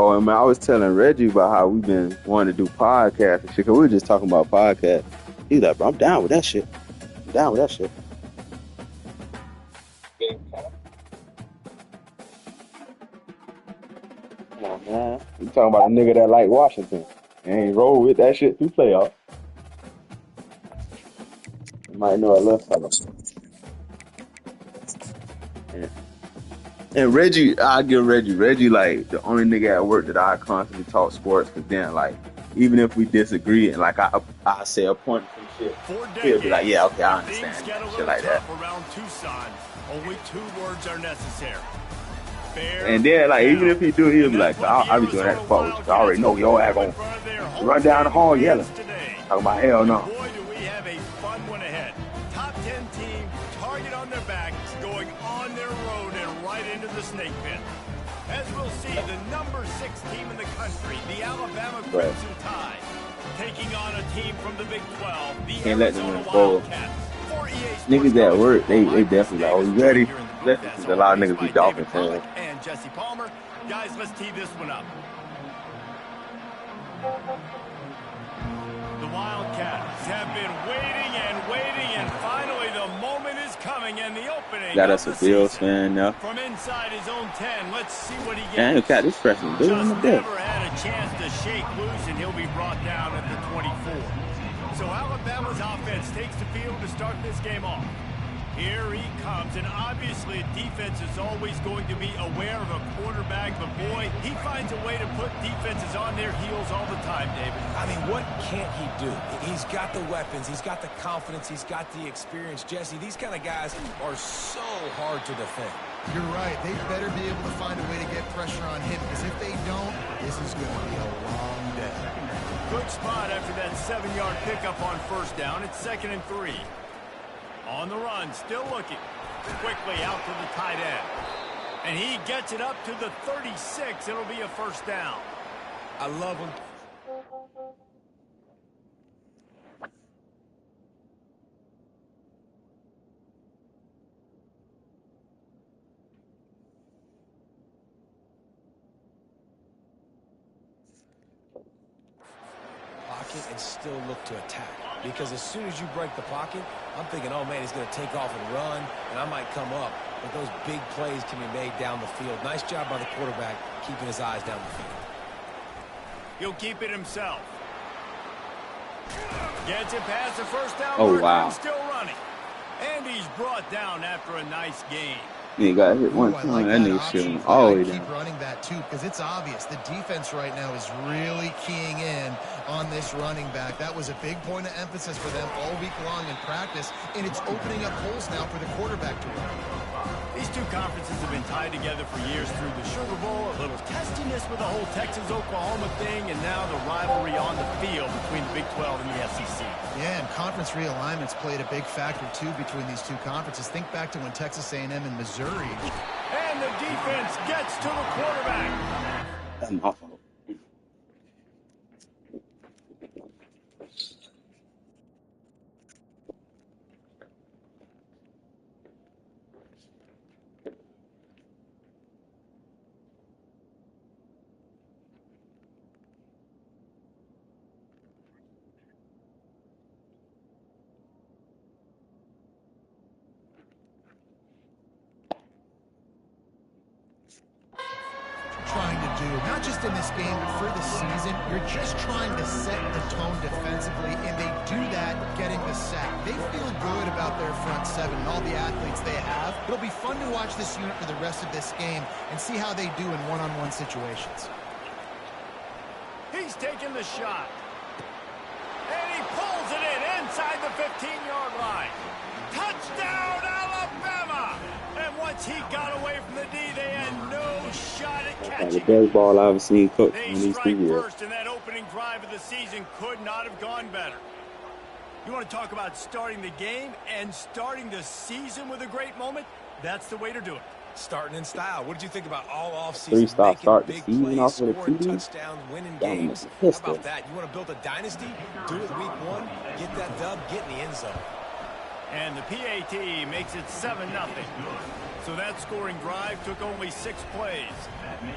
Oh, and man, I was telling Reggie about how we've been wanting to do podcasts and shit. Cause we were just talking about podcasts. He's like, bro, I'm down with that shit. I'm down with that shit. Come on, man. You talking about a nigga that like Washington and ain't roll with that shit through playoffs. You might know a little something. Yeah. And Reggie, I give Reggie. Reggie, like the only nigga at work that I constantly talk sports. Cause then, like, even if we disagree and like I say a point or some shit, he'll be like, yeah, okay, I understand. Shit like that. Around Tucson, only 2 words are necessary. And then, like, even if he do, he'll be like, I'll be doing that for you. I already know your ass gonna run down the hall yelling. Talking about hell no. Boy, do we have a fun one ahead. Top 10 team, target on their backs, going on their road and right into the snake pit. As we'll see, the number 6 team in the country, the Alabama Crimson Tide, taking on a team from the Big 12, the Can't let them Arizona unfold. Wildcats. Niggas at work, they definitely like, oh, you ready? Listen, a lot of niggas be Dolphin fans. And Jesse Palmer. Guys, let's tee this one up. The Wildcats have been waiting, and finally the moment is coming, and the opening. Got us a Bills fan now. From inside his own 10, let's see what he gets. Damn, cat, this freshman dude in the deck. Never had a chance to shake loose, and he'll be brought down at the 24. So Alabama's offense takes the field to start this game off. Here he comes, and obviously defense is always going to be aware of a quarterback, but boy, he finds a way to put defenses on their heels all the time, David. I mean, what can't he do? He's got the weapons, he's got the confidence, he's got the experience. Jesse, these kind of guys are so hard to defend. You're right. They better be able to find a way to get pressure on him, because if they don't, this is going to be a long day. Good spot after that 7-yard pickup on first down. It's 2nd and 3. On the run, still looking. Quickly out to the tight end. And he gets it up to the 36. It'll be a first down. I love him. Pocket and still look to attack. Because as soon as you break the pocket, I'm thinking, oh, man, he's going to take off and run, and I might come up. But those big plays can be made down the field. Nice job by the quarterback keeping his eyes down the field. He'll keep it himself. Gets it past the first down. Oh, wow. Still running. And he's brought down after a nice gain. He got hit one time. Like that nigga shooting all the way down. Keep running that too, because it's obvious the defense right now is really keying in on this running back. That was a big point of emphasis for them all week long in practice, and it's opening up holes now for the quarterback to run. These two conferences have been tied together for years through the Sugar Bowl, a little testiness with the whole Texas-Oklahoma thing, and now the rivalry on the field between the Big 12 and the SEC. Yeah, and conference realignments played a big factor, too, between these two conferences. Think back to when Texas A&M and Missouri. And the defense gets to the quarterback. That's my fault. Trying to do, not just in this game, but for the season, you're just trying to set the tone defensively, and they do that getting the sack. They feel good about their front seven and all the athletes they have. It'll be fun to watch this unit for the rest of this game and see how they do in one-on-one situations. He's taking the shot. And he pulls it in inside the 15-yard line. Touchdown, Alabama! And once he got away from the D, they had no shot at catching. The best ball I've ever seen coach They in these 2 strike years. first, and that opening drive of the season could not have gone better. You want to talk about starting the game and starting the season with a great moment? That's the way to do it. Starting in style. What did you think about all offseason? 3-star start the big season plays, off with a scoring TD? touchdowns, winning Down games. with How the pistol. about that? You want to build a dynasty? Do it week 1. Get that dub. Get in the end zone. And the PAT makes it 7-0. So that scoring drive took only 6 plays.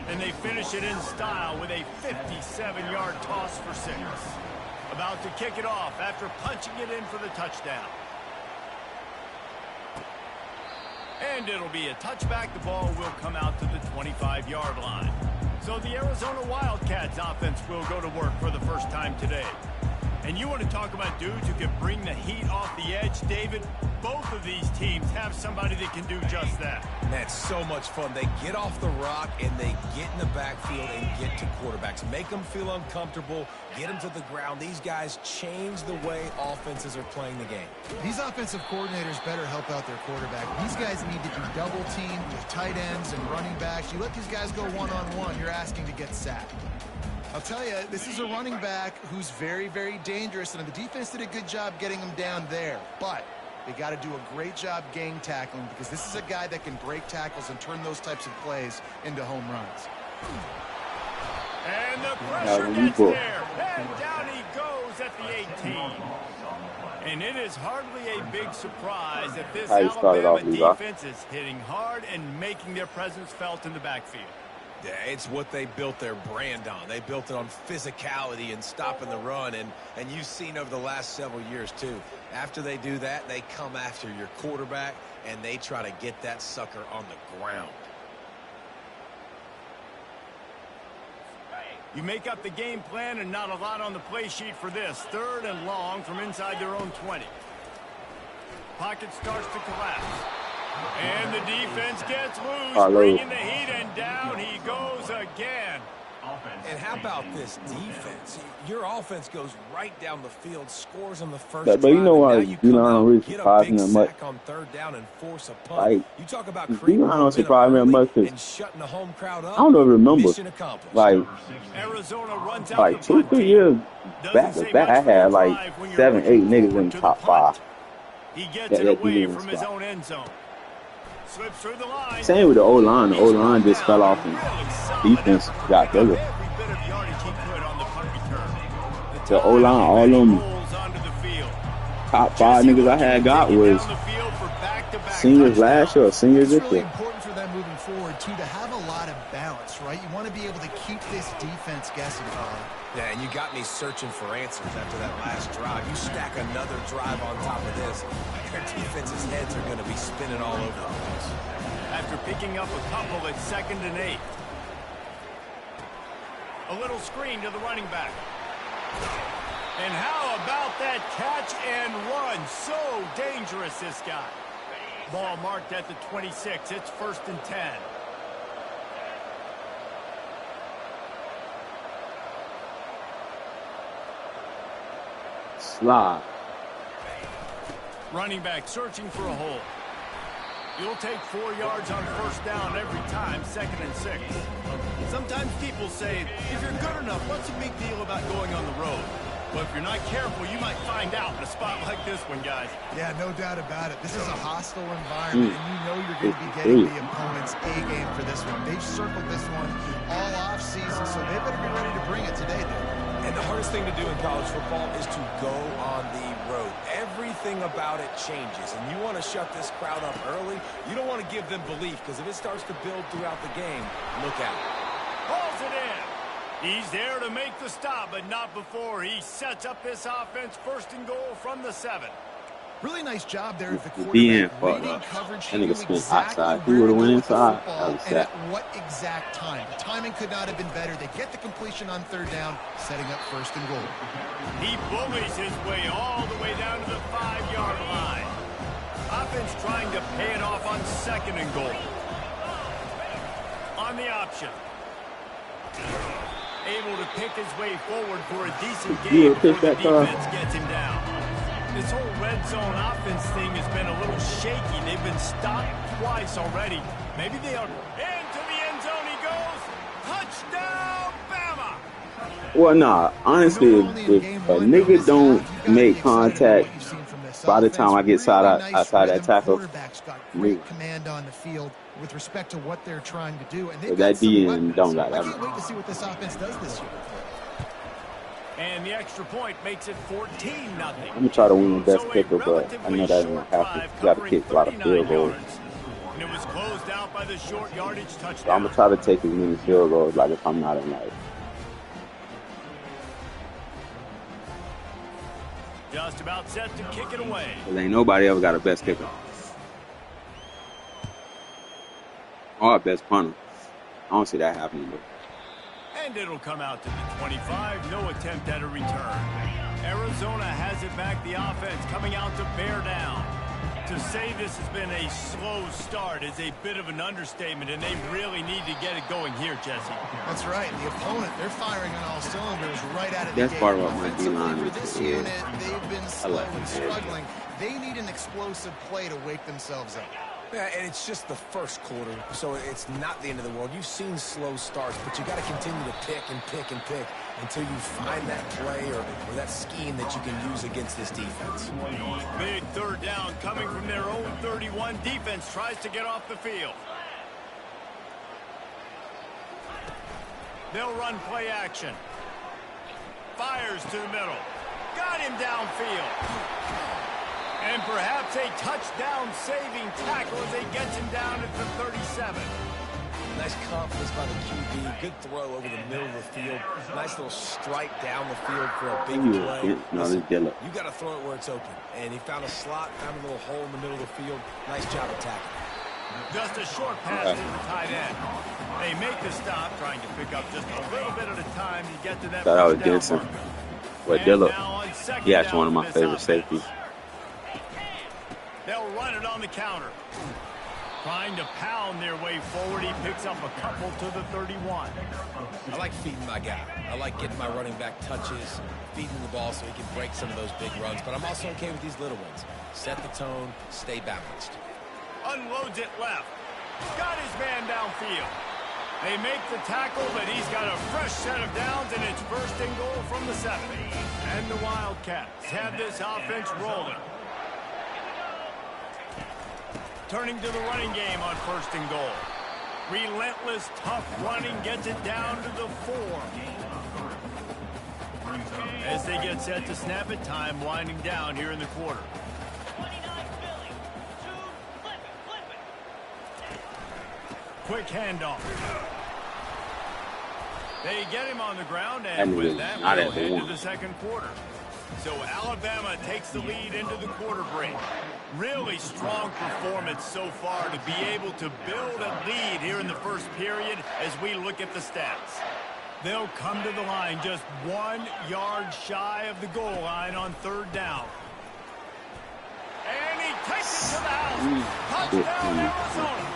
And they finish it in style with a 57-yard toss for 6. About to kick it off after punching it in for the touchdown. And it'll be a touchback. The ball will come out to the 25-yard line. So the Arizona Wildcats offense will go to work for the first time today. And you want to talk about dudes who can bring the heat off the edge, David? Both of these teams have somebody that can do just that. That's so much fun. They get off the rock and they get in the backfield and get to quarterbacks. Make them feel uncomfortable, get them to the ground. These guys change the way offenses are playing the game. These offensive coordinators better help out their quarterback. These guys need to be double teamed with tight ends and running backs. You let these guys go one-on-one, you're asking to get sacked. I'll tell you, this is a running back who's very, very dangerous, and the defense did a good job getting him down there. But they got to do a great job gang tackling, because this is a guy that can break tackles and turn those types of plays into home runs. And the pressure gets there, and down he goes at the 18. And it is hardly a big surprise that this Alabama defense is hitting hard and making their presence felt in the backfield. Yeah, it's what they built their brand on. They built it on physicality and stopping the run, and you've seen over the last several years, too. After they do that, they come after your quarterback, and they try to get that sucker on the ground. You make up the game plan and not a lot on the play sheet for this. 3rd and long from inside their own 20. Pocket starts to collapse. And the defense gets loose, bringing the heat, and down he goes again. And how about this defense? Your offense goes right down the field, scores on the first but drive, you know what? you don't really surprise me much. much. On 3rd down and force a punt. Like, you talk about don't surprise me much, and shutting the home crowd up. I don't even remember. Like, Arizona runs out like 2-3 years back to back, I had like 7-8 niggas in the top 5. He gets it away from his own end zone. Slips through the line. Same with the O-line. The O-line just fell off and defense got bigger. The O-line, all them top 5 niggas I had got was seniors last year or seniors this year. It's really important for them moving forward, too, to have a lot of balance, right? You want to be able to keep this defense guessing, Colin. Yeah, and you got me searching for answers after that last drive. You stack another drive on top of this, their defense's heads are going to be spinning all over the place. After picking up a couple, it's 2nd and 8. A little screen to the running back. And how about that catch and run? So dangerous, this guy. Ball marked at the 26. It's 1st and 10. Slide. Running back searching for a hole. You'll take 4 yards on 1st down every time, 2nd and 6. Sometimes people say, if you're good enough, what's the big deal about going on the road? But if you're not careful, you might find out in a spot like this one, guys. Yeah, no doubt about it. This is a hostile environment, and you know you're going to be getting the opponent's A game for this one. They've circled this one all off-season, so they better be ready to bring it today, dude. And the hardest thing to do in college football is to go on the road. Everything about it changes, and you want to shut this crowd up early. You don't want to give them belief, because if it starts to build throughout the game, look out. Hauls it in. He's there to make the stop, but not before he sets up this offense 1st and goal from the 7. Really nice job there at the quarterback. Reading coverage, he knew exactly he would have went inside. And at what exact time. The timing could not have been better. They get the completion on 3rd down, setting up 1st and goal. He bullies his way all the way down to the 5-yard line. Offense trying to pay it off on 2nd and goal. On the option. Able to pick his way forward for a decent game before the defense gets him down. This whole red zone offense thing has been a little shaky. They've been stopped twice already. Maybe they are. Into the end zone he goes. Touchdown, Bama! Well, nah. Honestly, if a nigga don't make contact by the time I get outside that tackle, great command on the field with respect to what they're trying to do. And that DN don't got that. I can't wait to see what this offense does this year. And the extra point makes it 14-0. I'm gonna try to win the best kicker, but I know that ain't gonna happen. You gotta kick a lot of field goals. And it was closed out by the short yardage touchdown. So I'm gonna try to take as many field goals, like if I'm not in like. Just about set to kick it away. Cause ain't nobody ever got a best kicker. Or a best punter. I don't see that happening though. And it'll come out to the 25. No attempt at a return. Arizona has it back. The offense coming out to bear down. To say this has been a slow start is a bit of an understatement, and they really need to get it going here, Jesse. That's right. The opponent, they're firing on all cylinders right out of the That's gate. part of what my Offensively, D-line for is. this unit, they've been slow like and it. struggling. They need an explosive play to wake themselves up. Yeah, and it's just the first quarter, so it's not the end of the world. You've seen slow starts, but you got to continue to pick and pick and pick until you find that play or that scheme that you can use against this defense. Big third down coming from their own 31. Defense tries to get off the field. They'll run play action. Fires to the middle. Got him downfield. And perhaps a touchdown-saving tackle as he gets him down at the 37. Nice confidence by the QB. Good throw over the middle of the field. Nice little strike down the field for a big play. Listen, you got to throw it where it's open. And he found a slot, found a little hole in the middle of the field. Nice job attacking. Just a short pass to the tight end. They make the stop, trying to pick up just a little bit at a time to get to that first down marker. But Dillon, he actually one of my favorite safeties. They'll run it on the counter. Trying to pound their way forward. He picks up a couple to the 31. I like feeding my guy. I like getting my running back touches, feeding the ball so he can break some of those big runs. But I'm also okay with these little ones. Set the tone, stay balanced. Unloads it left. Got his man downfield. They make the tackle, but he's got a fresh set of downs, and it's first and goal from the 7. And the Wildcats have this offense rolling. Turning to the running game on first and goal. Relentless, tough running gets it down to the 4. As they get set to snap it, time winding down here in the quarter. Quick handoff. They get him on the ground, and with that, we'll head to the second quarter. So Alabama takes the lead into the quarter break. Really strong performance so far to be able to build a lead here in the first period as we look at the stats. They'll come to the line just 1 yard shy of the goal line on third down. And he takes it to the house. Touchdown, Arizona.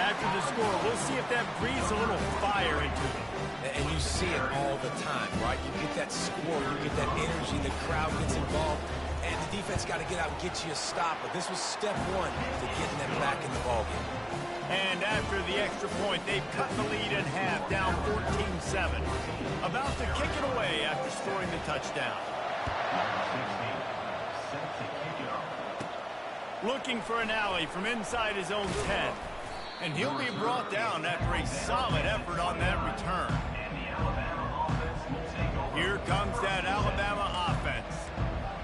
After the score, we'll see if that breathes a little fire into them. And you see it all the time, right? You get that score, you get that energy, the crowd gets involved, and the defense got to get out and get you a stop. But this was step 1 to getting them back in the ballgame. And after the extra point, they've cut the lead in half, down 14-7. About to kick it away after scoring the touchdown. Looking for an alley from inside his own 10. And he'll be brought down after a solid effort on that return. Here comes that Alabama offense.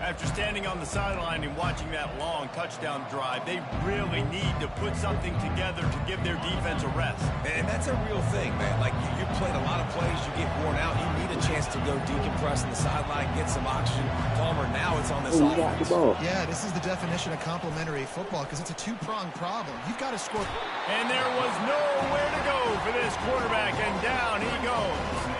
After standing on the sideline and watching that long touchdown drive, they really need to put something together to give their defense a rest. And that's a real thing, man. Like, you played a lot of plays, you get worn out, you need a chance to go decompress on the sideline, get some oxygen. Palmer, now it's on this offense. Yeah, this is the definition of complementary football because it's a two-pronged problem. You've got to score. And there was nowhere to go for this quarterback, and down he goes.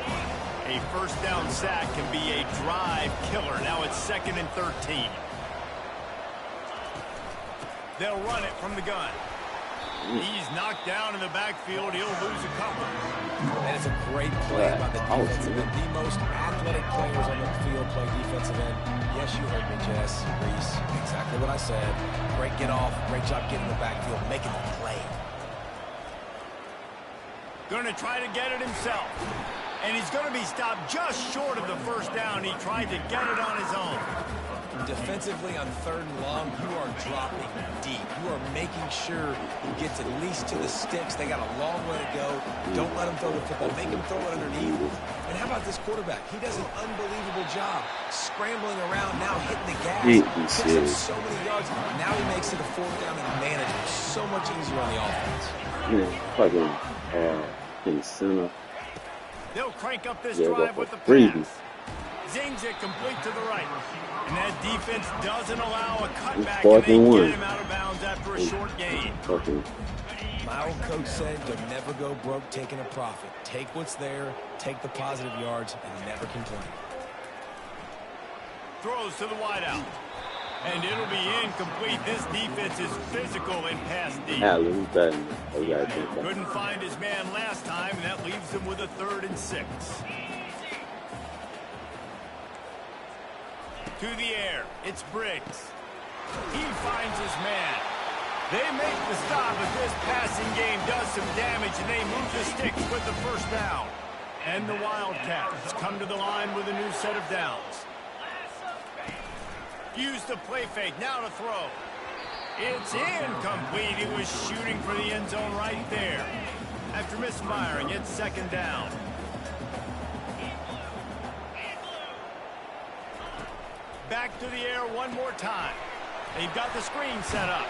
A first down sack can be a drive killer. Now it's 2nd and 13. They'll run it from the gun. He's knocked down in the backfield. He'll lose a couple. And it's a great play by the defensive end. The most athletic players on the field play defensive end. Yes, you heard me, Jess, Reese. Exactly what I said. Great get off. Great job getting in the backfield, making the play. Going to try to get it himself. And he's going to be stopped just short of the first down. He tried to get it on his own. Defensively on 3rd and long, you are dropping deep. You are making sure he gets at least to the sticks. They got a long way to go. Don't let him throw the football. Make him throw it underneath. And how about this quarterback? He does an unbelievable job scrambling around, now hitting the gas. Picks up so many yards. Now he makes it a 4th down and manageable. So much easier on the offense. Fucking in the center. They'll crank up this drive with the pass. Zings it complete to the right. And that defense doesn't allow a cutback, and they get him out of bounds after a short gain. My old coach said you'll never go broke taking a profit. Take what's there, take the positive yards, and never complain. Throws to the wideout. And it'll be incomplete. This defense is physical in pass deep. Couldn't find his man last time, and that leaves him with a 3rd and 6. To the air, it's Briggs. He finds his man. They make the stop, but this passing game does some damage, and they move the sticks with the 1st down. And the Wildcats come to the line with a new set of downs. Use the play fake, now to throw. It's incomplete. He was shooting for the end zone right there. After misfiring, it's 2nd down. Back to the air one more time. They've got the screen set up.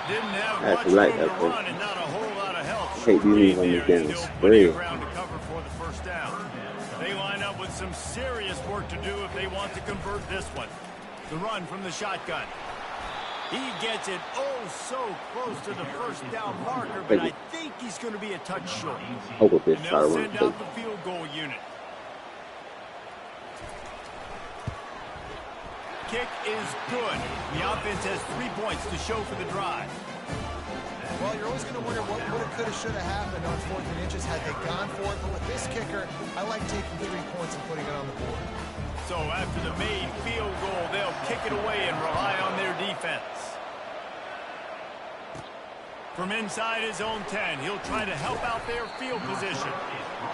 Didn't have much room to run and not a whole lot of help. Still plenty of ground to cover for the 1st down. They line up with some serious work to do if they want to convert this one. The run from the shotgun. He gets it so close to the 1st down marker, but I think he's going to be a touch short. And they'll send out the field goal unit. Kick is good. The offense has 3 points to show for the drive. Well, you're always going to wonder what would have, could have, should have happened on 4th and inches had they gone for it. But with this kicker, I like taking 3 points and putting it on the board. So after the made field goal, they'll kick it away and rely on their defense. From inside his own 10, he'll try to help out their field position.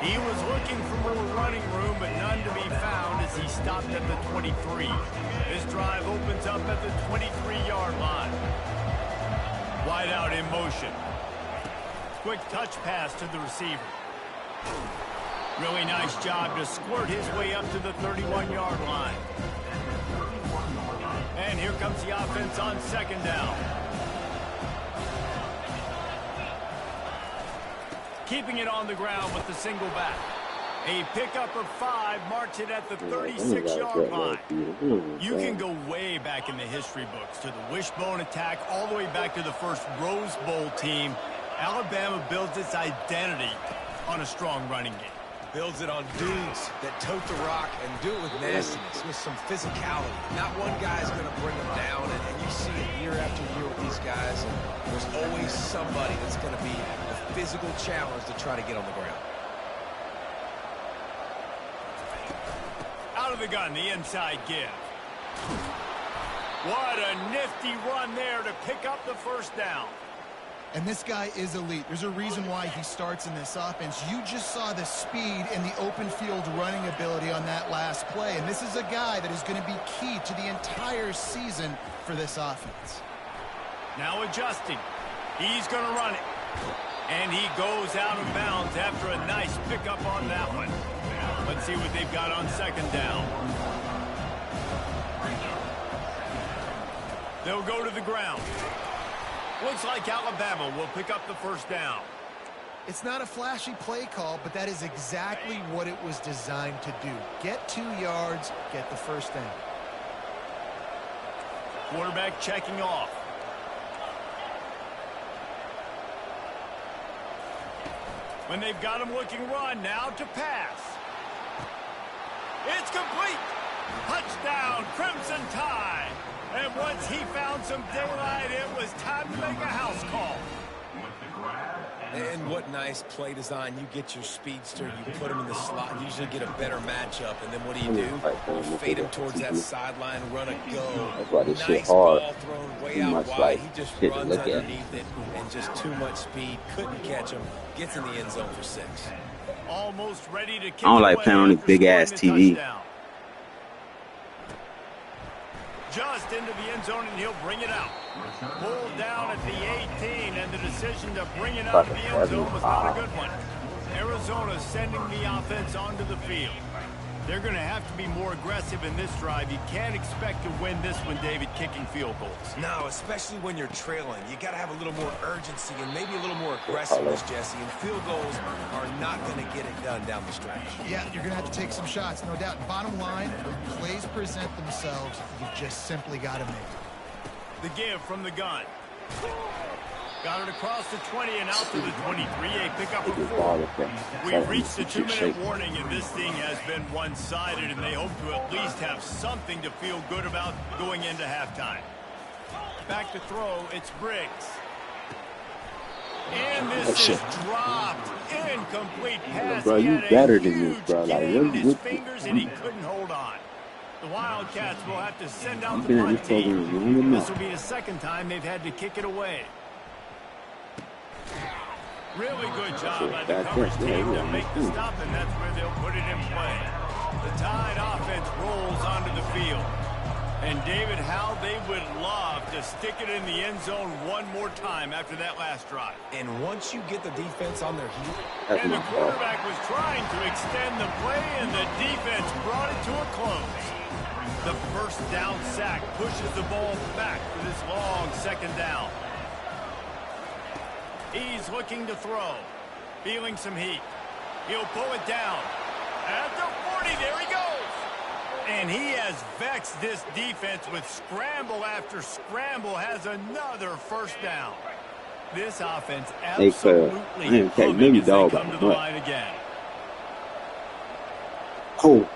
He was looking for more running room, but none to be found as he stopped at the 23. This drive opens up at the 23-yard line. Wide out in motion. Quick touch pass to the receiver. Really nice job to squirt his way up to the 31-yard line. And here comes the offense on 2nd down. Keeping it on the ground with the single back. A pickup of 5 marks it at the 36-yard line. You can go way back in the history books to the wishbone attack all the way back to the first Rose Bowl team. Alabama builds its identity on a strong running game. Builds it on dudes that tote the rock and do it with nastiness, with some physicality. Not one guy's going to bring them down, and you see it year after year with these guys. And there's always somebody that's going to be a physical challenge to try to get on the ground. Out of the gun, the inside give. What a nifty run there to pick up the 1st down. And this guy is elite. There's a reason why he starts in this offense. You just saw the speed and the open field running ability on that last play. And this is a guy that is going to be key to the entire season for this offense. Now adjusting. He's going to run it. And he goes out of bounds after a nice pickup on that one. Let's see what they've got on 2nd down. They'll go to the ground. Looks like Alabama will pick up the 1st down. It's not a flashy play call, but that is exactly what it was designed to do. Get 2 yards, get the 1st down. Quarterback checking off. When they've got him looking run, now to pass. It's complete. Touchdown, Crimson Tide. And once he found some daylight, it was time to make a house call. And what nice play design. You get your speedster, you put him in the slot, you usually get a better matchup, and then what do? You fade him towards that sideline, run a go. Nice ball thrown way out wide. He just runs underneath it, and just too much speed. Couldn't catch him. Gets in the end zone for 6. Almost ready to kick. I don't like playing on this big-ass TV. just into the end zone, and he'll bring it out. Pulled down at the 18, and the decision to bring it out of the end zone was not a good one. Arizona sending the offense onto the field. They're going to have to be more aggressive in this drive. You can't expect to win this one, David, kicking field goals. No, especially when you're trailing. You got to have a little more urgency and maybe a little more aggressiveness, Jesse. And field goals are not going to get it done down the stretch. Yeah, you're going to have to take some shots, no doubt. Bottom line, when plays present themselves, you just simply got to make it. The give from the gun. Got it across the 20 and out to the 23. A pickup of 4. We've reached the 2-minute warning, and this thing has been one-sided, and they hope to at least have something to feel good about going into halftime. Back to throw, it's Briggs. And this is dropped. Incomplete pass. Bro, you better than this, bro. Like, his fingers, and he couldn't hold on. The Wildcats will have to send out the punt team. This will be the second time they've had to kick it away. Really good job by the coverage team to make the stop, and that's where they'll put it in play. The Tide offense rolls onto the field. And, David, how they would love to stick it in the end zone one more time after that last drive. And once you get the defense on their heels. And the quarterback was trying to extend the play, and the defense brought it to a close. The first down sack pushes the ball back for this long second down. He's looking to throw. Feeling some heat. He'll pull it down. At the 40, there he goes. And he has vexed this defense with scramble after scramble, has another first down. This offense absolutely humming as they come to the line again. Oh.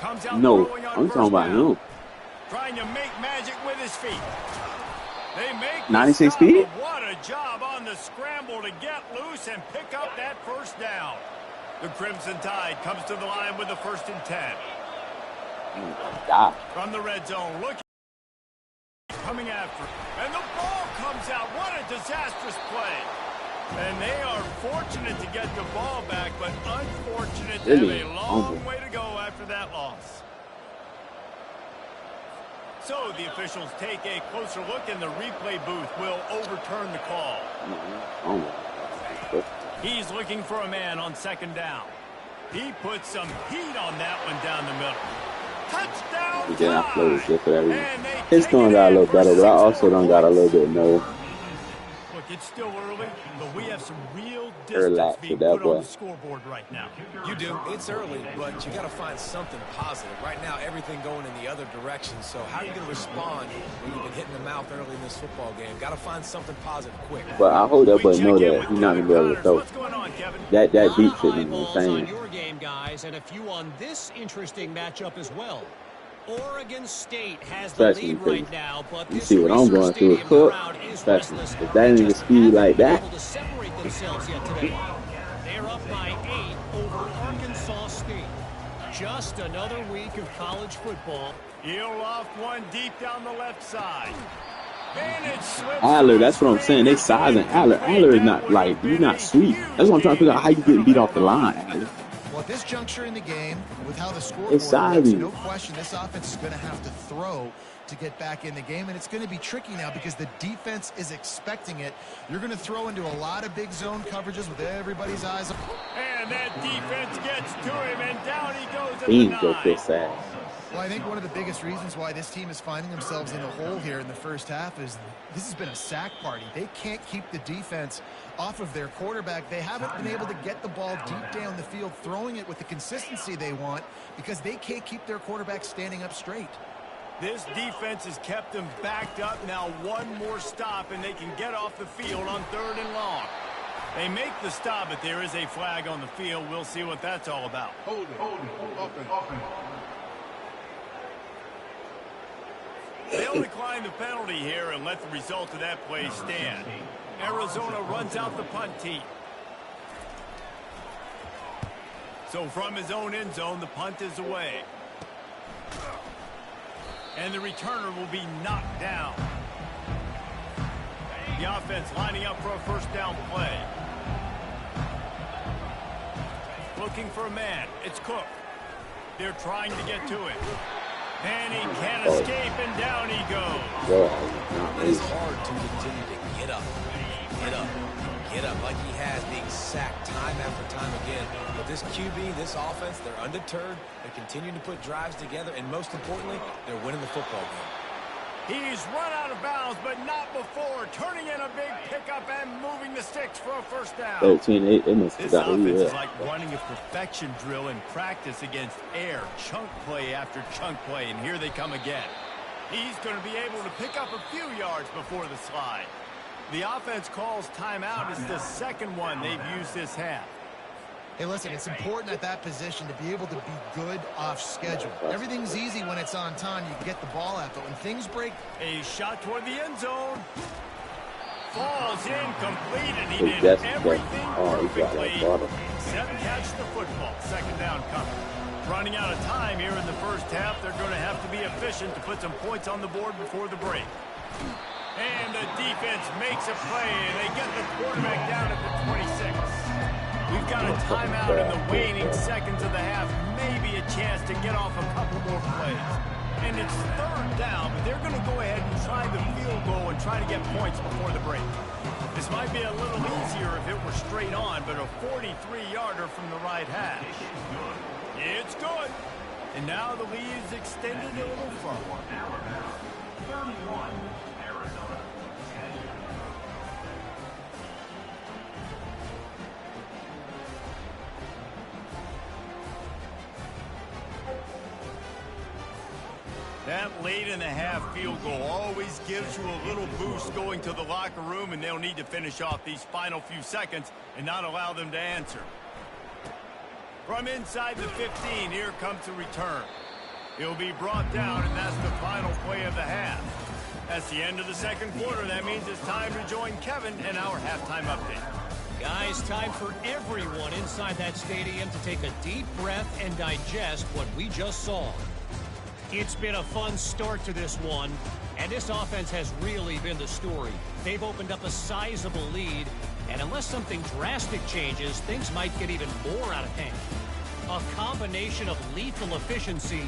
Comes out No, throwing on I'm first talking about down. him. Trying to make magic with his feet. They make 96 the stop, speed? but what a job on the scramble to get loose and pick up that first down. The Crimson Tide comes to the line with the 1st and 10. From the red zone, looking, coming after, and the ball comes out. What a disastrous play. And they are fortunate to get the ball back, but unfortunate to have a long way to go after that loss. So the officials take a closer look, and the replay booth will overturn the call. He's looking for a man on second down. He puts some heat on that one down the middle. Touchdown! His throwing got a little better, but I also don't got a little bit more. Look, it's still early, but we have some real distance being put on the scoreboard right now. You do. It's early, but you got to find something positive. Right now, everything going in the other direction. So how are you going to respond when you've been hitting the mouth early in this football game? Got to find something positive quick. But I hope that boy know that he's not going to be able to throw. That beats it, you know what I'm saying? Your game, guys, and a few on this interesting matchup as well. Oregon State has the lead right now, but you see what I'm going through a cook, especially if that ain't a speed like that. To separate themselves yet today. They're up by 8 over Arkansas State. Just another week of college football. He'll off one deep down the left side. Aller, that's what I'm saying. They sizing Aller. Aller is not like, he's not sweet. That's what I'm trying to figure out how you getting beat off the line, Aller. Well, at this juncture in the game, with how the scoreboard looks, no question this offense is going to have to throw to get back in the game, and it's going to be tricky now because the defense is expecting it. You're going to throw into a lot of big zone coverages with everybody's eyes. And that defense gets to him, and down he goes at the 9. Well, I think one of the biggest reasons why this team is finding themselves in a hole here in the first half is this has been a sack party. They can't keep the defense off of their quarterback. They haven't been able to get the ball deep down the field, throwing it with the consistency they want because they can't keep their quarterback standing up straight. This defense has kept them backed up. Now one more stop, and they can get off the field on 3rd and long. They make the stop, but there is a flag on the field. We'll see what that's all about. Hold it. Open. They'll decline the penalty here and let the result of that play stand. Arizona runs out the punt team. So from his own end zone, the punt is away. And the returner will be knocked down. The offense lining up for a first down play. Looking for a man. It's Cook. They're trying to get to it. And he can't escape, and down he goes. It is hard to continue to get up, like he has, being sacked time after time again. But this QB, this offense, they're undeterred. They're continuing to put drives together, and most importantly, they're winning the football game. He's run out of bounds, but not before. Turning in a big pickup and moving the sticks for a first down. 13-8. They must have This got who offense you is at. like running a perfection drill in practice against air. Chunk play after chunk play, and here they come again. He's going to be able to pick up a few yards before the slide. The offense calls timeout. It's the second one they've used this half. Hey, listen, it's important at that position to be able to be good off schedule. Everything's easy when it's on time. You can get the ball out, but when things break... A shot toward the end zone. Falls incomplete, and he Hey, did that's everything perfectly. bottom. Except catch the football. Second down coming. Running out of time here in the first half. They're going to have to be efficient to put some points on the board before the break. And the defense makes a play, and they get the quarterback down at the 26. We've got a timeout in the waning seconds of the half. Maybe a chance to get off a couple more plays. And it's third down, but they're going to go ahead and try the field goal and try to get points before the break. This might be a little easier if it were straight on, but a 43-yarder from the right hash. It's good. And now the lead is extended a little further. That late in the half field goal always gives you a little boost going to the locker room, and they'll need to finish off these final few seconds and not allow them to answer. From inside the 15, here comes the return. He'll be brought down, and that's the final play of the half. That's the end of the second quarter. That means it's time to join Kevin in our halftime update. Guys, time for everyone inside that stadium to take a deep breath and digest what we just saw. It's been a fun start to this one, and this offense has really been the story. They've opened up a sizable lead, and unless something drastic changes, things might get even more out of hand. A combination of lethal efficiency,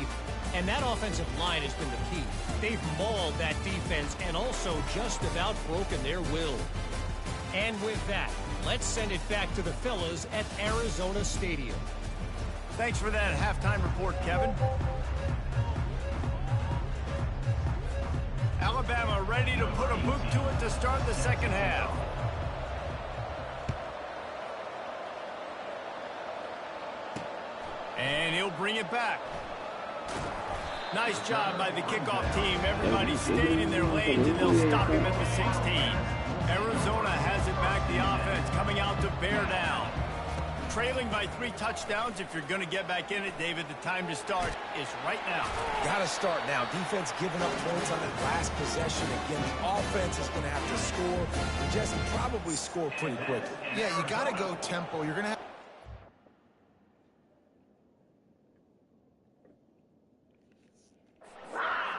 and that offensive line has been the key. They've mauled that defense and also just about broken their will. And with that, let's send it back to the fellas at Arizona Stadium. Thanks for that halftime report, Kevin. Alabama ready to put a boot to it to start the second half. And he'll bring it back. Nice job by the kickoff team. Everybody stayed in their lanes, and they'll stop him at the 16. Arizona has it back. The offense coming out to bear down. Trailing by 3 touchdowns. If you're going to get back in it, David, the time to start is right now. Got to start now. Defense giving up points on that last possession. Again, the offense is going to have to score. And Jesse, probably score pretty quickly. Yeah, you got to go tempo. You're going to have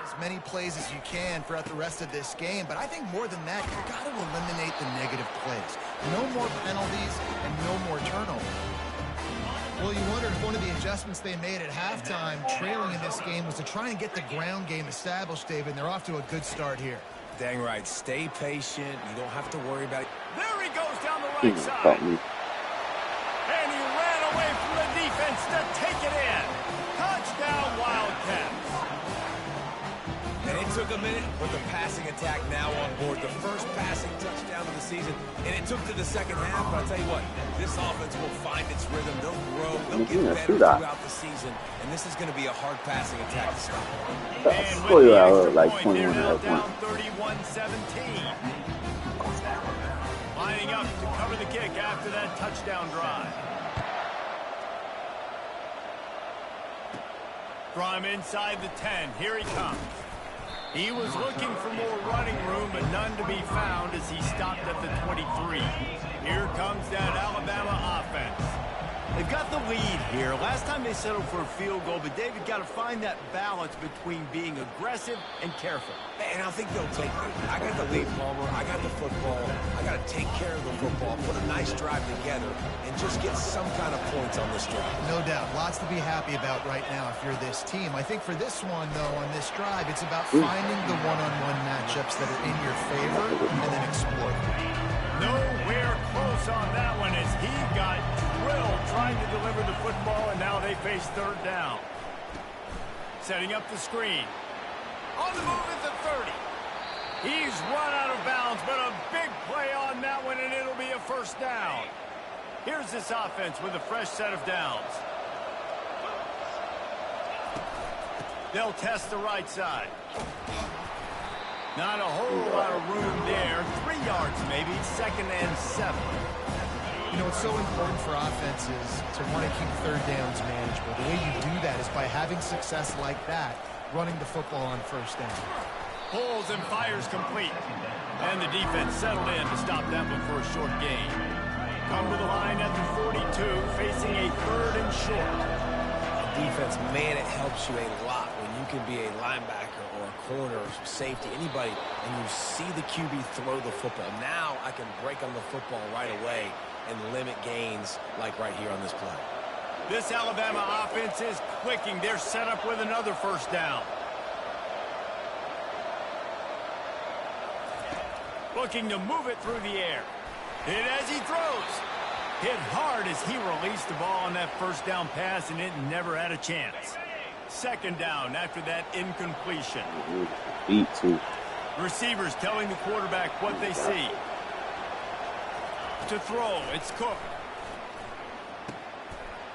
as many plays as you can throughout the rest of this game, but I think more than that, you've got to eliminate the negative plays. No more penalties and no more turnovers. Well, you wondered if one of the adjustments they made at halftime, trailing in this game, was to try and get the ground game established, David, and they're off to a good start here. Dang right. Stay patient. You don't have to worry about it. There he goes down the right side. And he ran away from the defense to take it in. Touchdown, Wildcats. And it took a minute, but the passing attack now on board. The first passing touchdown of the season, and it took to the second half. But I'll tell you what, this offense will find its rhythm. They'll grow. They'll get better throughout the season. And this is going to be a hard passing attack to stop. And with the extra point, they're now down 31-17. Lining up to cover the kick after that touchdown drive. From inside the 10, here he comes. He was looking for more running room, but none to be found as he stopped at the 23. Here comes that Alabama offense. They've got the lead here. Last time they settled for a field goal, but David got to find that balance between being aggressive and careful. And I think they'll take it. I got the lead, Palmer. I got the football. I got to take care of the football, put a nice drive together, and just get some kind of points on this drive. No doubt. Lots to be happy about right now if you're this team. I think for this one, though, on this drive, it's about finding the one-on-one matchups that are in your favor and then explore them. Nowhere close on that one as he got drilled trying to deliver the football, and now they face third down. Setting up the screen. On the move at the 30. He's run out of bounds, but a big play on that one, and it'll be a first down. Here's this offense with a fresh set of downs. They'll test the right side. Not a whole lot of room there. 3 yards maybe, 2nd and 7. You know, it's so important for offenses to want to keep third downs manageable. The way you do that is by having success like that, running the football on first down. Pulls and fires complete. And the defense settled in to stop that one for a short gain. Come to the line at the 42, facing a 3rd and short. Defense, man, it helps you a lot when you can be a linebacker or a corner or safety, anybody, and you see the QB throw the football. Now I can break on the football right away and limit gains like right here on this play. This Alabama offense is clicking. They're set up with another first down. Looking to move it through the air. Hit as he throws. Hit hard as he released the ball on that first down pass, and it never had a chance. 2nd down after that incompletion. Beat too. Receivers telling the quarterback what they see. To throw, it's Cook.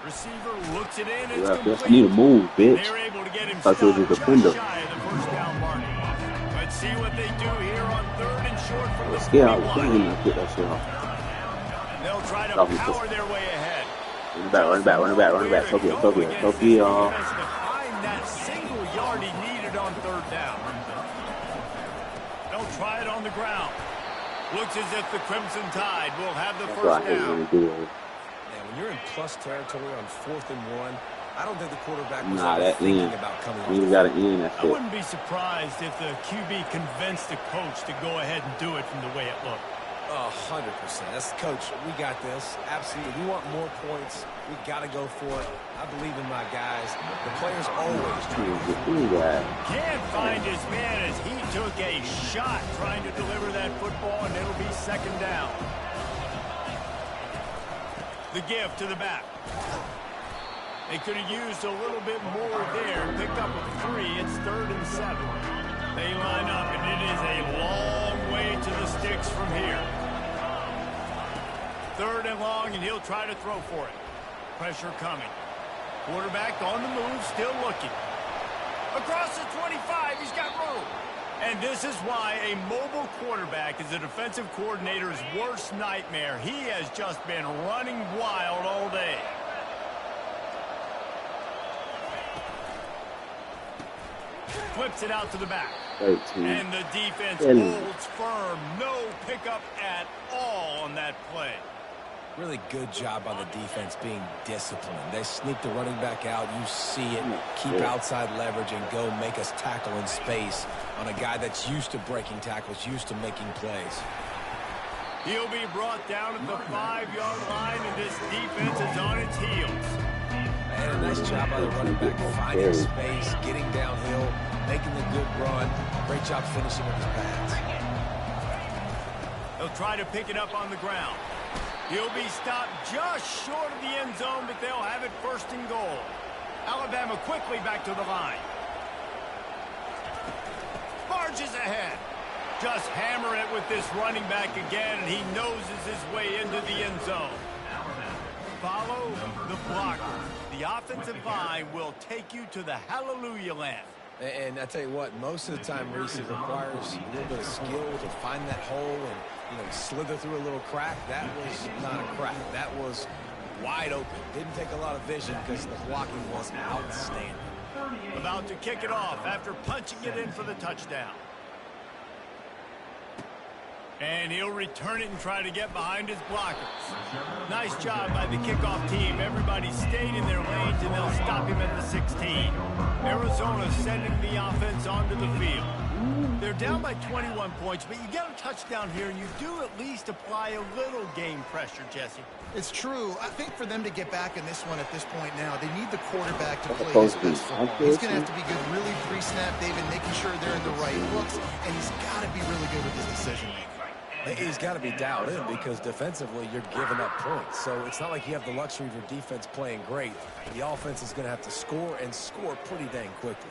Receiver looks it in, it's complete. You need to move, bitch. They're able to get him Thought you was a stopped defender. just shy of the first down mark. Let's see what they do here on 3rd and short from the Yeah, 41. get that shit off. They'll try to power their way ahead. Run back. Tokyo. To find that single yard he needed on 3rd down. They'll try it on the ground. Looks as if the Crimson Tide will have the first down. Man, when you're in plus territory on 4th and 1, I don't think the quarterback was thinking about coming off. You got to end that I shit. wouldn't be surprised if the QB convinced the coach to go ahead and do it from the way it looked. 100%. That's coach. We got this. Absolutely. We want more points. We got to go for it. I believe in my guys. The players always try. Can't find his man as he took a shot trying to deliver that football, and it'll be 2nd down. The give to the back. They could have used a little bit more there. Picked up a 3. It's 3rd and 7. They line up, and it is a long way to the sticks from here. 3rd and long, and he'll try to throw for it. Pressure coming. Quarterback on the move, still looking. Across the 25, he's got room. And this is why a mobile quarterback is a defensive coordinator's worst nightmare. He has just been running wild all day. Flips it out to the back. 13. And the defense holds firm. No pickup at all on that play. Really good job by the defense being disciplined. They sneak the running back out. You see it. Keep outside leverage and go make us tackle in space on a guy that's used to breaking tackles, used to making plays. He'll be brought down at the 5-yard line, and this defense is on its heels. And a nice job by the running back finding space, getting downhill, making the good run. Great job finishing with his pads. They'll try to pick it up on the ground. He'll be stopped just short of the end zone, but they'll have it 1st and goal. Alabama quickly back to the line. Barges ahead. Just hammer it with this running back again, and he noses his way into the end zone. Follow the blocker. The offensive line will take you to the hallelujah land. And I tell you what, most of the time, Reese, it requires a little bit of skill to find that hole and, slither through a little crack. That was not a crack. That was wide open. Didn't take a lot of vision because the blocking was outstanding. About to kick it off after punching it in for the touchdown. And he'll return it and try to get behind his blockers. Nice job by the kickoff team. Everybody stayed in their lanes, and they'll stop him at the 16. Arizona sending the offense onto the field. They're down by 21 points, but you get a touchdown here, and you do at least apply a little game pressure, Jesse. It's true. I think for them to get back in this one at this point now, they need the quarterback to play his best football. He's going to have to be good, really pre-snap, David, making sure they're in the right looks, and he's got to be really good with his decision-making. He's got to be dialed in because defensively you're giving up points. So it's not like you have the luxury of your defense playing great. The offense is going to have to score and score pretty dang quickly.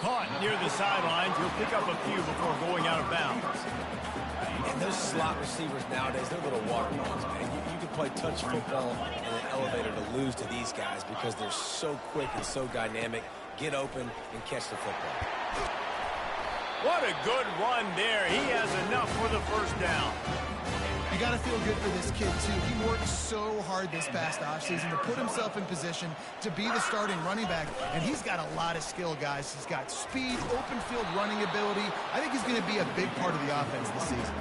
Caught near the sidelines. He'll pick up a few before going out of bounds. And those slot receivers nowadays, they're little watermelons, man. You can play touch football in an elevator to lose to these guys because they're so quick and so dynamic. Get open and catch the football. What a good run there. He has enough for the first down. You got to feel good for this kid, too. He worked so hard this past offseason to put himself in position to be the starting running back, and he's got a lot of skill, guys. He's got speed, open field running ability. I think he's going to be a big part of the offense this season.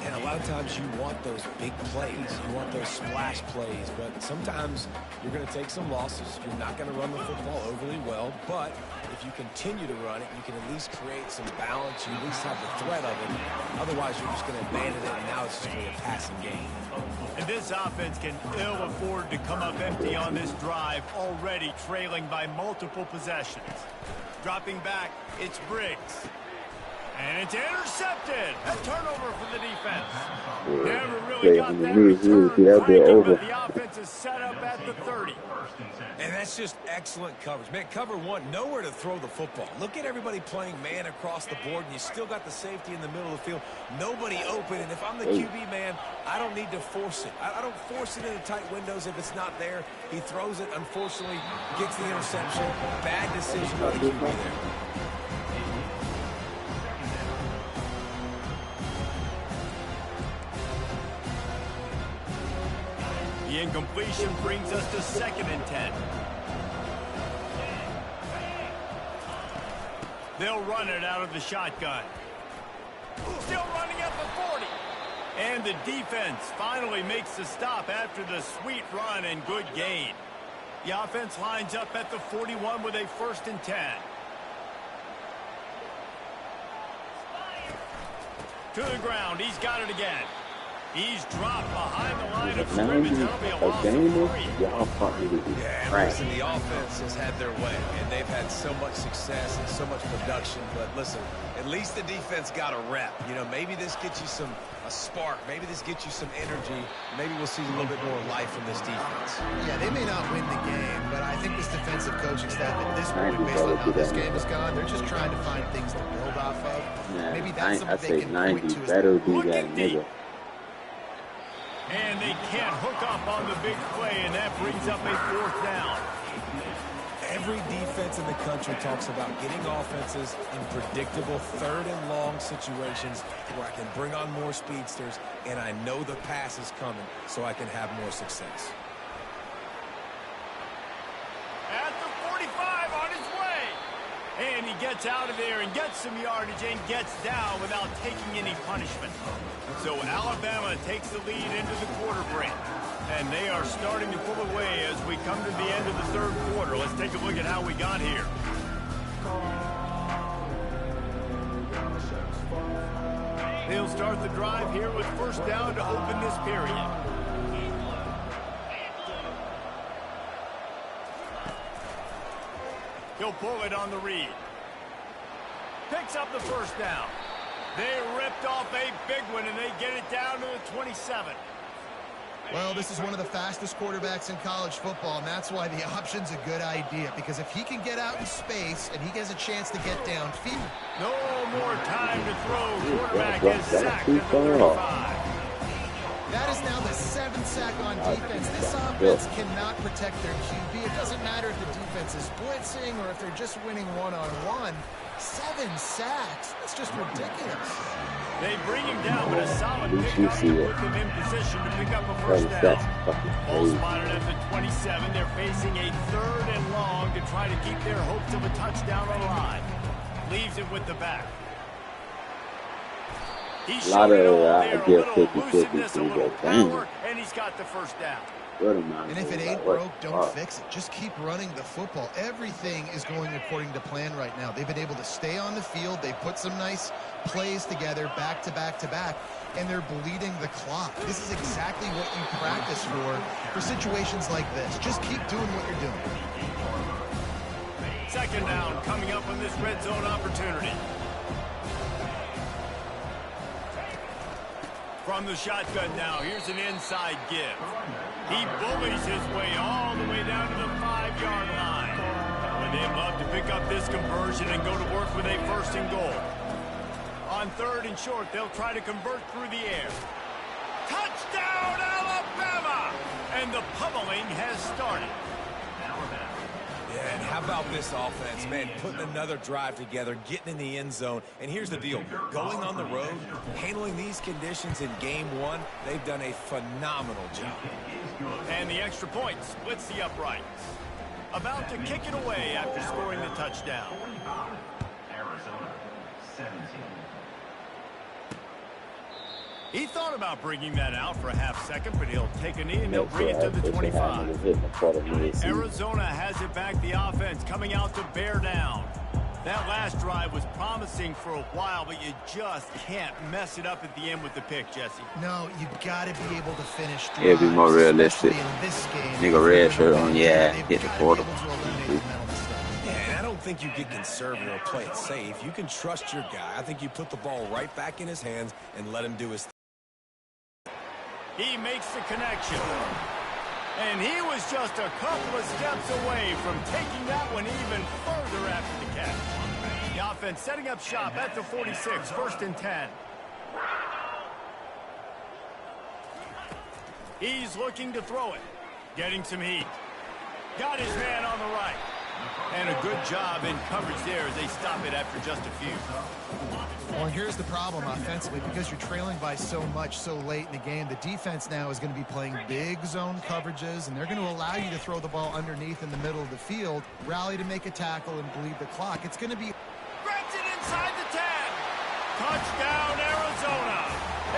And a lot of times you want those big plays. You want those splash plays. But sometimes you're going to take some losses. You're not going to run the football overly well. But if you continue to run it, you can at least create some balance. You at least have the threat of it. Otherwise, you're just going to abandon it, and now it's just going to be a passing game. And this offense can ill afford to come up empty on this drive, already trailing by multiple possessions. Dropping back, it's Briggs. And it's intercepted. A turnover for the defense. Never really got that return, but the offense is set up at the 30. And that's just excellent coverage. Man, cover one, nowhere to throw the football. Look at everybody playing man across the board, and you still got the safety in the middle of the field. Nobody open, and if I'm the QB, man, I don't need to force it. I don't force it into tight windows if it's not there. He throws it, unfortunately, gets the interception. Bad decision by the QB there. The incompletion brings us to 2nd and 10. They'll run it out of the shotgun. Still running at the 40. And the defense finally makes the stop after the sweet run and good gain. The offense lines up at the 41 with a 1st and 10. To the ground. He's got it again. He's dropped behind the line of scrimmage. That'll be a loss of 3. Yeah, and listen, the offense has had their way, and they've had so much success and so much production. But listen, at least the defense got a rep. You know, maybe this gets you a spark. Maybe this gets you some energy. Maybe we'll see a little bit more life from this defense. Yeah, they may not win the game, but I think this defensive coaching staff at this point, based on how this game has gone, they're just trying to find things to build off of. Yeah, Maybe that's something they can point to. Better be that nigga. And they can't hook up on the big play, and that brings up a 4th down. Every defense in the country talks about getting offenses in predictable 3rd and long situations where I can bring on more speedsters, and I know the pass is coming, so I can have more success. At the 45 on his way. And he gets out of there and gets some yardage and gets down without taking any punishment. So Alabama takes the lead into the quarter break. And they are starting to pull away as we come to the end of the 3rd quarter. Let's take a look at how we got here. They'll start the drive here with 1st down to open this period. He'll pull it on the read. Picks up the 1st down. They ripped off a big one, and they get it down to the 27. Well, this is one of the fastest quarterbacks in college football, and that's why the option's a good idea, because if he can get out in space and he gets a chance to get downfield. No more time to throw. Quarterback is sacked at the 35. That is now the 7th sack on defense. This offense cannot protect their QB. It doesn't matter if the defense is blitzing or if they're just winning one-on-one. 7 sacks. That's just ridiculous. They bring him down with a solid pickup to put them in position to pick up a 1st down. Ball spotted at the 27. They're facing a 3rd and long to try to keep their hopes of a touchdown alive. Leaves it with the back. He's A lot showing it of all I there. A give little 50-50 elusiveness, a to, little but dang, power, and he's got the first down. good amount And of if it moves. ain't Like, what broke, the don't fuck? fix it. Just keep running the football. Everything is going according to plan right now. They've been able to stay on the field. They put some nice plays together back to back to back, and they're bleeding the clock. This is exactly what you practice for situations like this. Just keep doing what you're doing. Second down coming up on this red zone opportunity. From the shotgun now, here's an inside give. He bullies his way all the way down to the 5-yard line. Well, they'd love to pick up this conversion and go to work with a first and goal. On third and short, they'll try to convert through the air. Touchdown, Alabama! And the pummeling has started. Yeah, and how about this offense, man? Putting another drive together, getting in the end zone. And here's the deal. Going on the road, handling these conditions in game one, they've done a phenomenal job. And the extra point splits the uprights. About to kick it away after scoring the touchdown. Arizona 17. He thought about bringing that out for a half second, but he'll take a knee and he'll Make bring sure it to the they should have 25. niggas hitting the quarter mid-season. Arizona has it back, the offense coming out to bear down. That last drive was promising for a while, but you just can't mess it up at the end with the pick, Jesse. No, you got to be able to finish drives, It'd be more realistic. especially in this game. Nigga red shirt on, yeah, They've hit the got to be quarter. able to eliminate the mental mistakes. Yeah, and I don't think you get conservative or play it safe. You can trust your guy. I think you put the ball right back in his hands and let him do his thing. He makes the connection. And he was just a couple of steps away from taking that one even further after the catch. The offense setting up shop at the 46, first and 10. He's looking to throw it. Getting some heat. Got his man on the right. And a good job in coverage there as they stop it after just a few. Well, and here's the problem offensively. Because you're trailing by so much so late in the game, the defense now is going to be playing big zone coverages, and they're going to allow you to throw the ball underneath in the middle of the field, rally to make a tackle, and bleed the clock. It's going to be... Grabs it inside the 10. Touchdown, Arizona.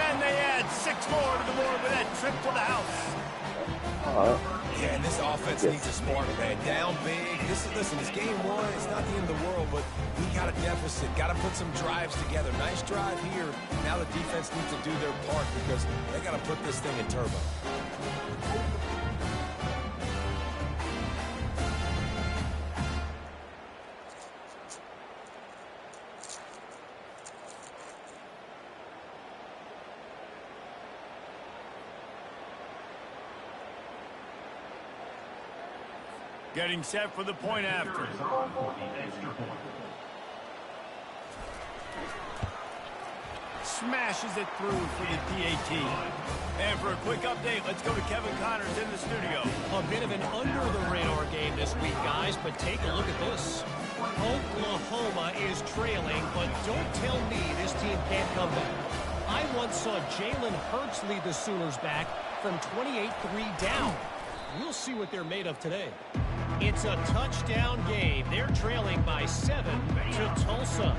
And they add 6 more to the board with that trip to the house. Yeah, and this offense needs a spark, man. Down big. Listen, it's game one. It's not the end of the world, but we got a deficit. Got to put some drives together. Nice drive here. Now the defense needs to do their part because they got to put this thing in turbo. Getting set for the point after. Smashes it through for the PAT. And for a quick update, let's go to Kevin Connors in the studio. A bit of an under-the-radar game this week, guys, but take a look at this. Oklahoma is trailing, but don't tell me this team can't come back. I once saw Jalen Hurts lead the Sooners back from 28-3 down. We'll see what they're made of today. It's a touchdown game. They're trailing by 7 to Tulsa.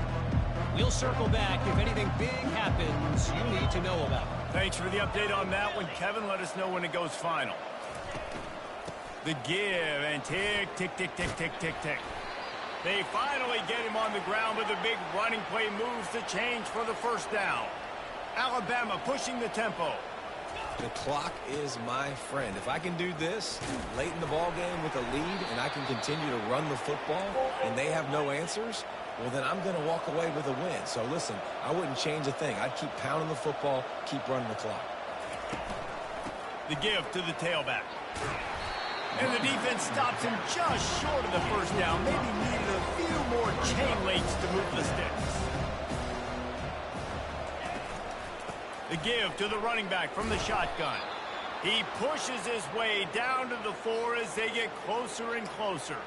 We'll circle back if anything big happens you need to know about. Thanks for the update on that one, Kevin. Let us know when it goes final. The give and tick, tick, tick, tick, tick, tick, tick. They finally get him on the ground with a big running play moves the change for the first down. Alabama pushing the tempo. The clock is my friend. If I can do this late in the ball game with a lead and I can continue to run the football and they have no answers, well, then I'm going to walk away with a win. So, listen, I wouldn't change a thing. I'd keep pounding the football, keep running the clock. The give to the tailback. And the defense stops him just short of the first down. Maybe needed a few more chain links to move the sticks. The give to the running back from the shotgun. He pushes his way down to the 4 as they get closer and closer.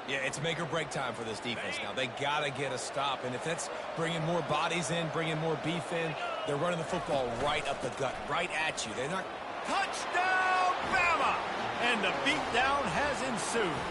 Yeah, it's make or break time for this defense now. They got to get a stop, and if that's bringing more bodies in, bringing more beef in, they're running the football right up the gut, right at you. They're not... Touchdown, Bama! And the beatdown has ensued.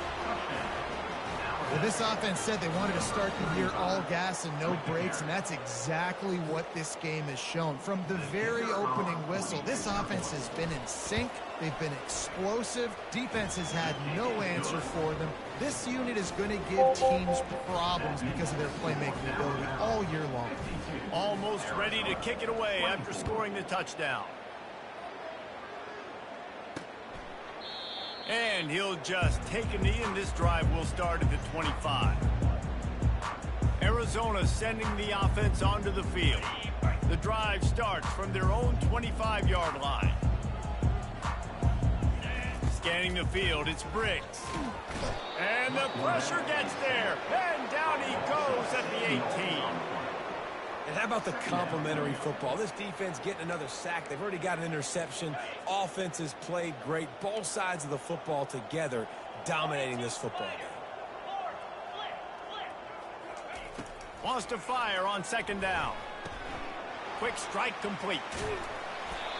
Well, this offense said they wanted to start the year all gas and no brakes, and that's exactly what this game has shown. From the very opening whistle, this offense has been in sync. They've been explosive. Defense has had no answer for them. This unit is going to give teams problems because of their playmaking ability all year long. Almost ready to kick it away after scoring the touchdown. And he'll just take a knee, and this drive will start at the 25. Arizona sending the offense onto the field. The drive starts from their own 25-yard line. Scanning the field, it's Briggs. And the pressure gets there. And down he goes at the 18. And how about the complimentary football? This defense getting another sack. They've already got an interception. Offense has played great. Both sides of the football together dominating this football game. Wants to fire on second down. Quick strike complete.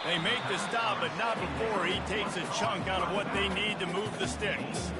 They make the stop, but not before he takes a chunk out of what they need to move the sticks.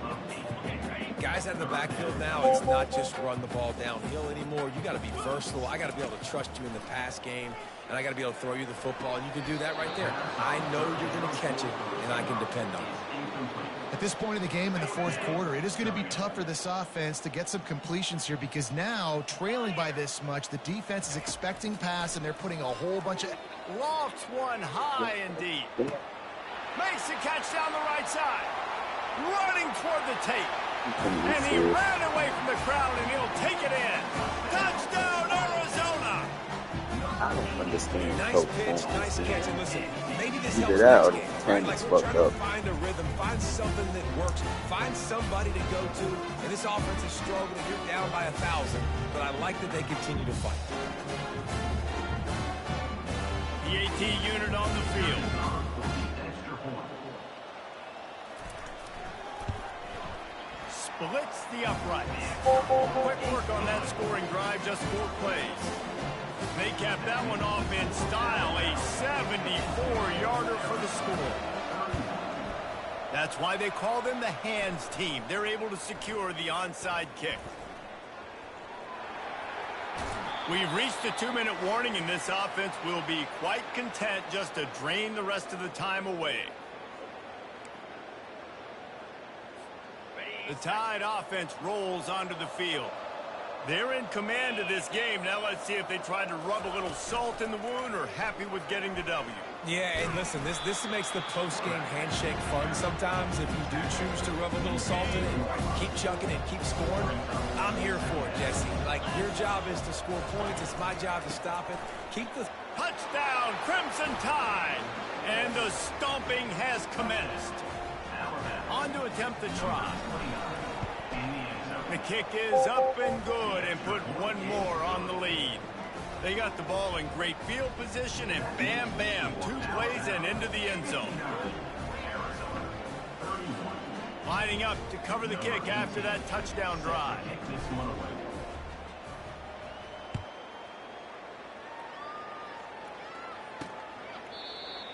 Guys out in the backfield now, it's not just run the ball downhill anymore. You got to be versatile. I got to be able to trust you in the pass game, and I got to be able to throw you the football, and you can do that right there. I know you're going to catch it, and I can depend on it. At this point in the game in the fourth quarter, it is going to be tough for this offense to get some completions here because now, trailing by this much, the defense is expecting pass, and they're putting a whole bunch of... Lofts one high and deep. Makes the catch down the right side. Running toward the tape. And he ran away from the crowd, and he'll take it in. Touchdown, Arizona! I don't understand. Nice pitch, nice catch. And listen, maybe this Either helps that or next the game. tank Like is we're fucked trying up. to find a rhythm, find something that works, find somebody to go to. And this offense is struggling. You're down by 1,000, but I like that they continue to fight. The AT unit on the field. Splits the uprights. Quick work on that scoring drive, just 4 plays. They capped that one off in style, a 74-yarder for the score. That's why they call them the hands team. They're able to secure the onside kick. We've reached a 2-minute warning, and this offense will be quite content just to drain the rest of the time away. The Tide offense rolls onto the field. They're in command of this game. Now let's see if they try to rub a little salt in the wound or happy with getting the W. Yeah, and listen, this makes the post-game handshake fun sometimes if you do choose to rub a little salt in it and keep chucking and keep scoring. I'm here for it, Jesse. Like, your job is to score points. It's my job to stop it. Keep the... Touchdown, Crimson Tide! And the stomping has commenced. On to attempt the try. The kick is up and good and put one more on the lead. They got the ball in great field position and bam, bam, 2 plays and into the end zone. Lining up to cover the kick after that touchdown drive.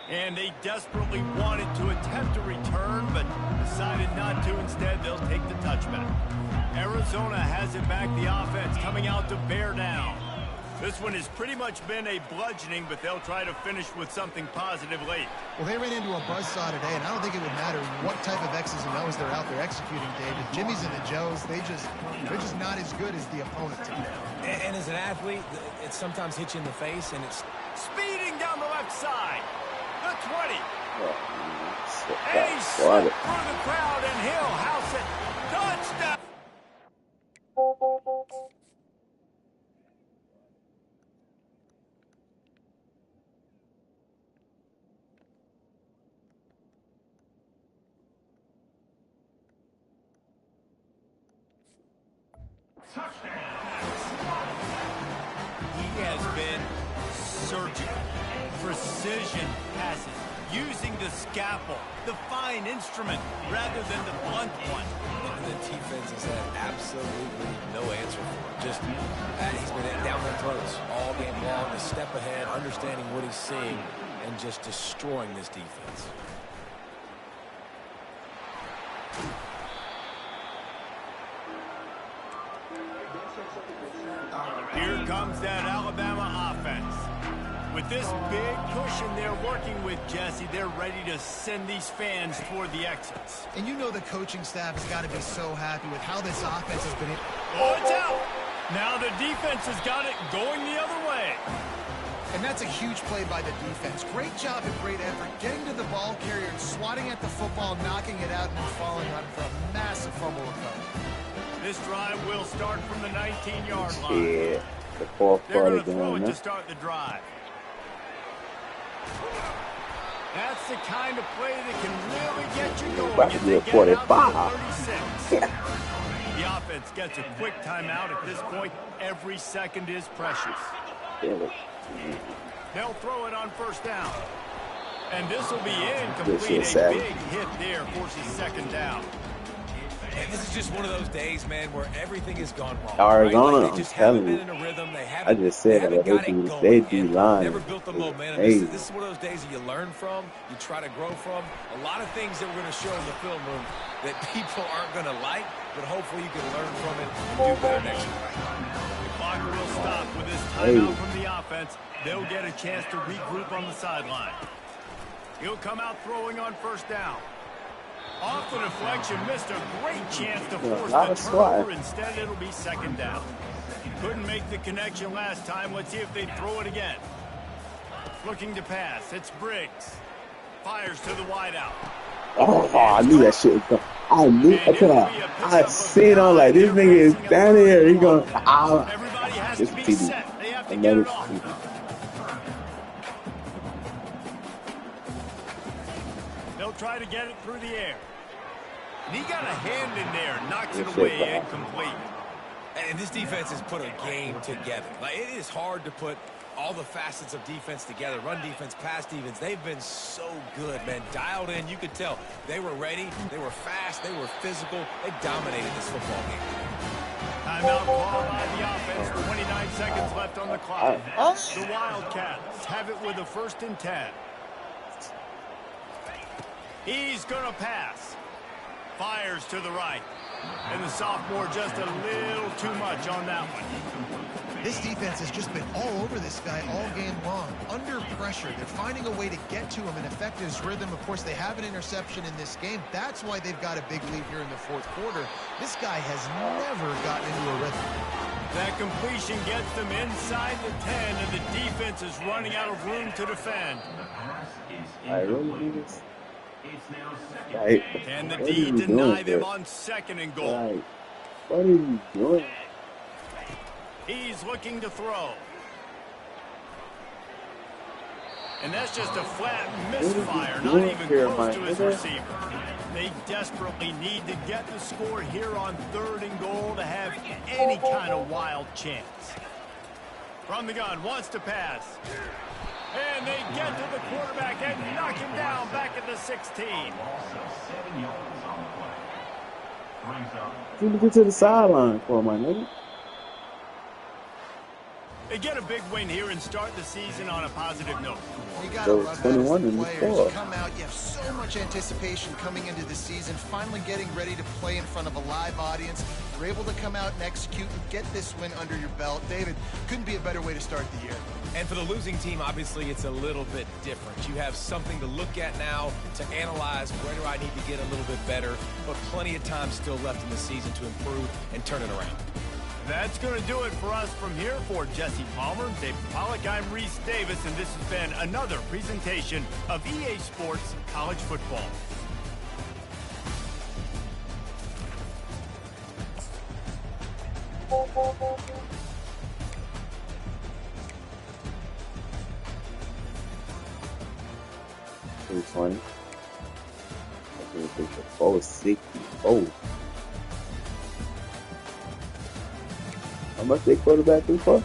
And they desperately wanted to attempt a return, but decided not to. Instead, they'll take the touchback. Arizona has it back, the offense coming out to bear down. This one has pretty much been a bludgeoning, but they'll try to finish with something positive late. Well, they ran into a buzzsaw today, and I don't think it would matter what type of X's and O's they're out there executing, David. Jimmy's and the Joes, they're just not as good as the opponent today. And as an athlete, it sometimes hits you in the face, and it's... Speeding down the left side. The 20. Oh, And he slipped through the crowd, and he'll house it. Touchdown. He has been surgical. Precision passes. Using the scalpel, the fine instrument, rather than the blunt one. And the defense has had absolutely no answer for it. Just, he's been down their throats all game long, a step ahead, understanding what he's seeing, and just destroying this defense. Here comes that Alabama offense. With this big cushion they're working with, Jesse, they're ready to send these fans toward the exits. And you know the coaching staff has got to be so happy with how this offense has been. Oh, it's out. Now the defense has got it going the other way. And that's a huge play by the defense. Great job and great effort getting to the ball carrier and swatting at the football, knocking it out, and then falling on for a massive fumble recovery. This drive will start from the 19-yard line. Yeah, the fourth They're quarter going to throw it going to start the drive. That's the kind of play that can really get you going About to if be they a get it out 45. to 36. The offense gets a quick timeout at this point. Every second is precious. They'll throw it on first down. And this will be incomplete. A big hit there forces second down. And this is just one of those days, man, where everything has gone wrong. Arizona, right? Like they just haven't been in a rhythm. They haven't, I just said they haven't that got it going. they do line. Never built the momentum. Hey. This is one of those days that you learn from, you try to grow from. A lot of things that we're going to show in the film room that people aren't going to like, but hopefully you can learn from it and do better next week. The clock will stop with this timeout from the offense. They'll get a chance to regroup on the sideline. He'll come out throwing on first down. Off the deflection, missed a great chance to force the turnover. Instead, it'll be second down. Couldn't make the connection last time. Let's see if they throw it again. Looking to pass. It's Briggs. Fires to the wideout. Oh, I knew that shit was going. I knew. I seen on like this nigga is down here. He going. Everybody has to be set. They have to get it off. They'll try to get it through the air. And he got a hand in there, knocks it away, incomplete. And this defense has put a game together. Like, it is hard to put all the facets of defense together. Run defense, pass defense. They've been so good, man. Dialed in. You could tell they were ready. They were fast. They were physical. They dominated this football game. Timeout called by the offense. 29 seconds left on the clock. The Wildcats have it with a 1st and 10. He's going to pass. Fires to the right. And the sophomore just a little too much on that one. This defense has just been all over this guy all game long. Under pressure. They're finding a way to get to him and affect his rhythm. Of course, they have an interception in this game. That's why they've got a big lead here in the 4th quarter. This guy has never gotten into a rhythm. That completion gets them inside the 10, and the defense is running out of room to defend. I really need this. And the D deny them on 2nd and goal. What are you doing? He's looking to throw. And that's just a flat misfire, not even close to his receiver. They desperately need to get the score here on 3rd and goal to have any kind of wild chance. From the gun, wants to pass. And they get to the quarterback and knock him down back at the 16. You get to the sideline for my nigga. They get a big win here and start the season on a positive note. You got to love that as the 21 in the players. score. You come out, you have so much anticipation coming into the season, finally getting ready to play in front of a live audience. You're able to come out and execute and get this win under your belt. David, couldn't be a better way to start the year. And for the losing team, obviously, it's a little bit different. You have something to look at now to analyze where do I need to get a little bit better, but plenty of time still left in the season to improve and turn it around. That's going to do it for us from here. For Jesse Palmer, David Pollack, I'm Reese Davis, and this has been another presentation of EA Sports College Football. Pretty funny. I think it's 464. How much they quarterback threw for?